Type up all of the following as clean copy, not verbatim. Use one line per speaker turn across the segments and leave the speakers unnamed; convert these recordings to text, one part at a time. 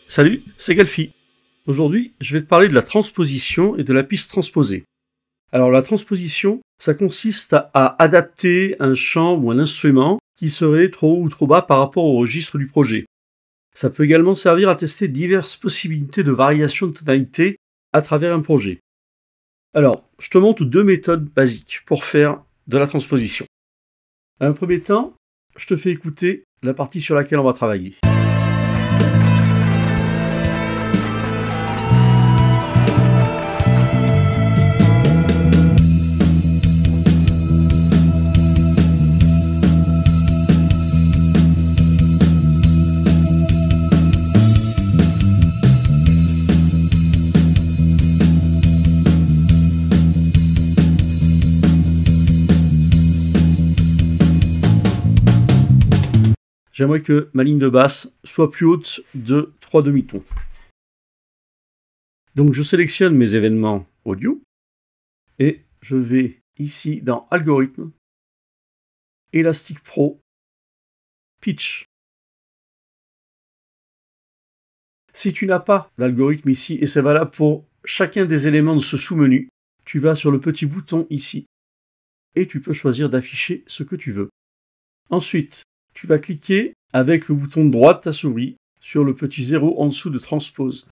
Salut, c'est Galfi. Aujourd'hui, je vais te parler de la transposition et de la piste transposée. Alors la transposition, ça consiste à adapter un chant ou un instrument qui serait trop haut ou trop bas par rapport au registre du projet. Ça peut également servir à tester diverses possibilités de variation de tonalité à travers un projet. Alors, je te montre deux méthodes basiques pour faire de la transposition. À un premier temps, je te fais écouter la partie sur laquelle on va travailler. J'aimerais que ma ligne de basse soit plus haute de 3 demi-tons. Donc je sélectionne mes événements audio et je vais ici dans Algorithme, Elastic Pro, Pitch. Si tu n'as pas l'algorithme ici, et c'est valable pour chacun des éléments de ce sous-menu, tu vas sur le petit bouton ici et tu peux choisir d'afficher ce que tu veux. Ensuite, tu vas cliquer avec le bouton droit de ta souris sur le petit 0 en dessous de transpose.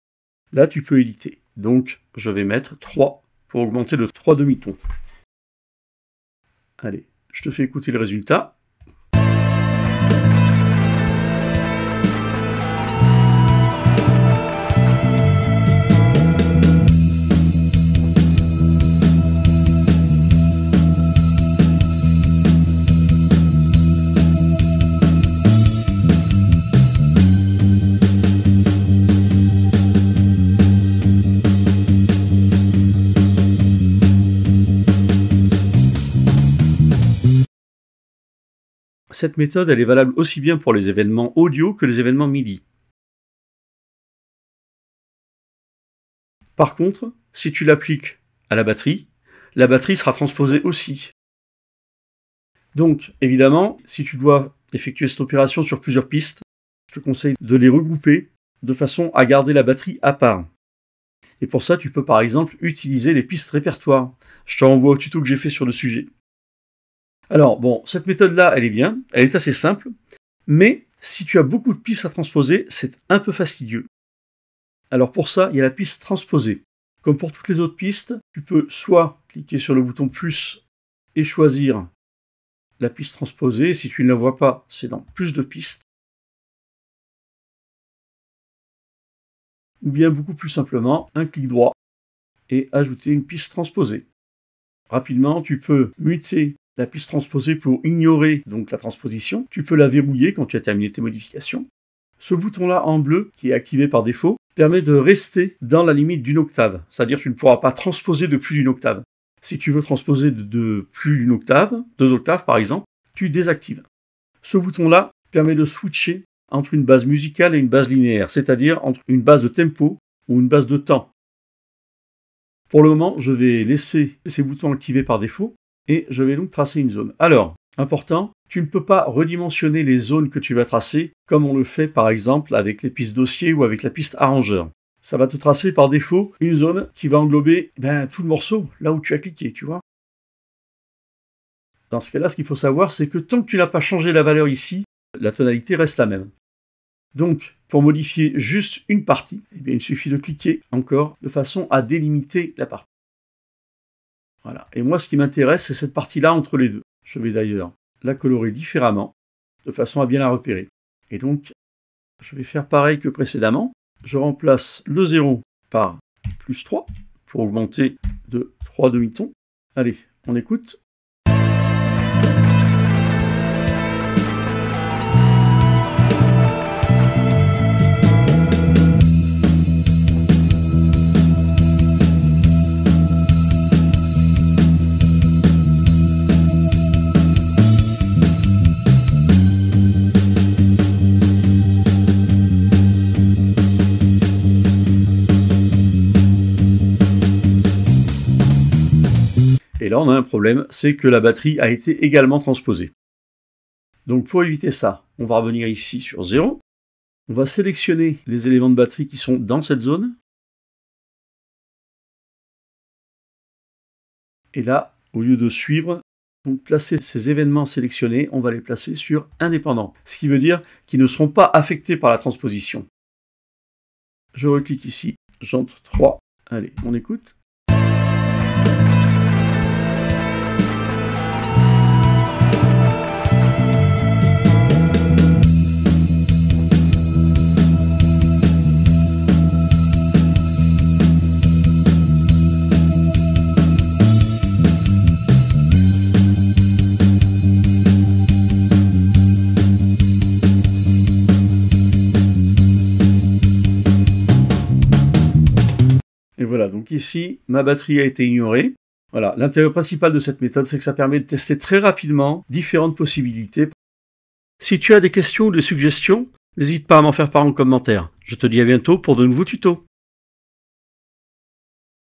Là, tu peux éditer. Donc, je vais mettre 3 pour augmenter de 3 demi-tons. Allez, je te fais écouter le résultat. Cette méthode, elle est valable aussi bien pour les événements audio que les événements MIDI. Par contre, si tu l'appliques à la batterie sera transposée aussi. Donc, évidemment, si tu dois effectuer cette opération sur plusieurs pistes, je te conseille de les regrouper de façon à garder la batterie à part. Et pour ça, tu peux par exemple utiliser les pistes répertoires. Je te renvoie au tuto que j'ai fait sur le sujet. Alors, bon, cette méthode-là, elle est bien, elle est assez simple, mais si tu as beaucoup de pistes à transposer, c'est un peu fastidieux. Alors pour ça, il y a la piste transposée. Comme pour toutes les autres pistes, tu peux soit cliquer sur le bouton plus et choisir la piste transposée. Si tu ne la vois pas, c'est dans plus de pistes. Ou bien beaucoup plus simplement, un clic droit et ajouter une piste transposée. Rapidement, tu peux muter la piste transposée pour ignorer donc la transposition. Tu peux la verrouiller quand tu as terminé tes modifications. Ce bouton-là en bleu, qui est activé par défaut, permet de rester dans la limite d'une octave. C'est-à-dire que tu ne pourras pas transposer de plus d'une octave. Si tu veux transposer de plus d'une octave, 2 octaves par exemple, tu désactives. Ce bouton-là permet de switcher entre une base musicale et une base linéaire, c'est-à-dire entre une base de tempo ou une base de temps. Pour le moment, je vais laisser ces boutons activés par défaut et je vais donc tracer une zone. Alors, important, tu ne peux pas redimensionner les zones que tu vas tracer comme on le fait par exemple avec les pistes dossier ou avec la piste arrangeur. Ça va te tracer par défaut une zone qui va englober tout le morceau, là où tu as cliqué, tu vois. Dans ce cas-là, ce qu'il faut savoir, c'est que tant que tu n'as pas changé la valeur ici, la tonalité reste la même. Donc, pour modifier juste une partie, il suffit de cliquer encore de façon à délimiter la partie. Voilà. Et moi, ce qui m'intéresse, c'est cette partie-là entre les deux. Je vais d'ailleurs la colorer différemment, de façon à bien la repérer. Et donc, je vais faire pareil que précédemment. Je remplace le 0 par plus 3 pour augmenter de 3 demi-tons. Allez, on écoute. Et là, on a un problème, c'est que la batterie a été également transposée. Donc pour éviter ça, on va revenir ici sur 0. On va sélectionner les éléments de batterie qui sont dans cette zone. Et là, au lieu de suivre, donc placer ces événements sélectionnés, on va les placer sur indépendants. Ce qui veut dire qu'ils ne seront pas affectés par la transposition. Je reclique ici, j'entre 3. Allez, on écoute. Et voilà, donc ici, ma batterie a été ignorée. Voilà, l'intérêt principal de cette méthode, c'est que ça permet de tester très rapidement différentes possibilités. Si tu as des questions ou des suggestions, n'hésite pas à m'en faire part en commentaire. Je te dis à bientôt pour de nouveaux tutos.